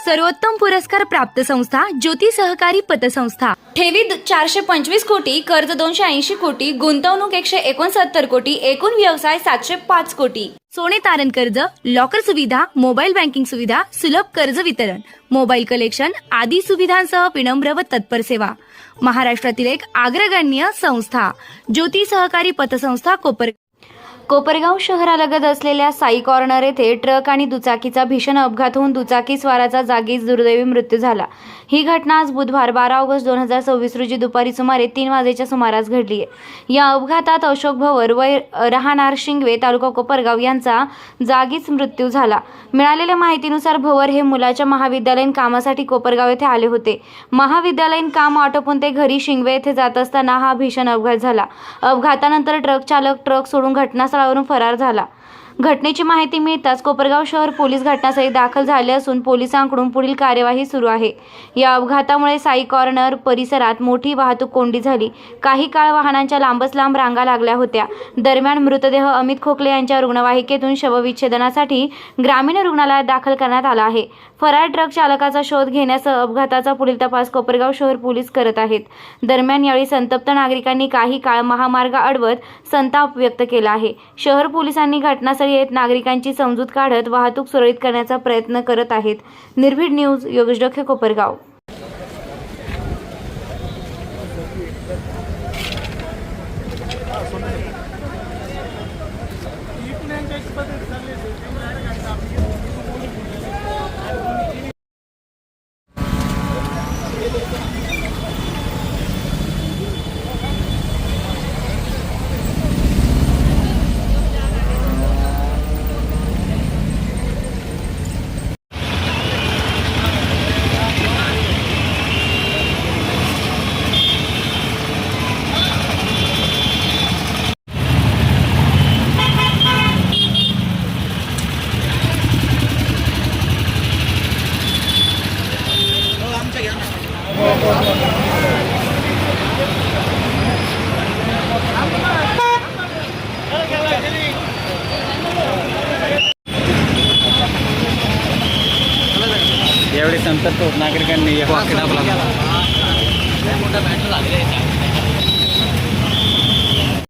सर्वोत्तम पुरस्कार प्राप्त संस्था ज्योती सहकारी पतसंस्था। ठेवी 425 कोटी, कर्ज 280 कोटी, गुंतवणूक 169 कोटी, एकूण व्यवसाय 705 कोटी। सोने तारण कर्ज, लॉकर सुविधा, मोबाईल बँकिंग सुविधा, सुलभ कर्ज वितरण, मोबाईल कलेक्शन आदी सुविधांसह विनम्र व तत्पर सेवा। महाराष्ट्रातील एक अग्रगण्य संस्था ज्योती सहकारी पतसंस्था कोपरगाव शहरालगत असलेल्या साई कॉर्नर येथे ट्रक आणि दुचाकीचा भीषण अपघात होऊन दुचाकी स्वाराचा जागीच दुर्दैवी मृत्यू झाला। ही घटना आज बुधवार 12 ऑगस्ट 2024 रोजी दुपारी सुमारे 3 वाजेच्या सुमारास घडली आहे। या अपघातात अशोक भवर वय राहणार शिंगवे तालुका कोपरगाव यांचा जागीच मृत्यू झाला। मिळालेल्या माहितीनुसार भवर हे मुलाच्या महाविद्यालयीन कामासाठी कोपरगाव येथे आले होते। महाविद्यालयीन काम आटोपून ते घरी शिंगवे येथे जात असताना हा भीषण अपघात झाला। अपघातानंतर ट्रक चालक ट्रक सोडून घटनास्थळावरून फरार झाला। घटनेची माहिती मिळताच कोपरगाव शहर पोलीस घटनास्थळी दाखल झाले असून पोलिसांकडून पुढील कार्यवाही सुरू आहे। या अपघातामुळे साई कॉर्नर परिसरात मोठी वाहतूक कोंडी झाली। काही काळ वाहनांच्या लांबच लांब रांगा लागल्या होत्या। दरम्यान मृतदेह अमित खोकले यांच्या रुग्णवाहिकेतून शवविच्छेदनासाठी ग्रामीण रुग्णालयात दाखल करण्यात आला आहे। फरार ट्रक चालकाचा शोध घेण्यासह अपघाताचा पुढील तपास कोपरगाव शहर पोलीस करत आहेत। दरम्यान यावेळी संतप्त नागरिकांनी काही काळ महामार्ग अडवत संताप व्यक्त केला आहे। शहर पोलिसांनी घटनास्थळी येत नागरिकांची समजूत काढत वाहतूक सुरळीत करण्याचा प्रयत्न करत आहेत। निर्भीड न्यूज, योगेश डोके, कोपरगाव। यावेळी संतप्त नागरिकांनी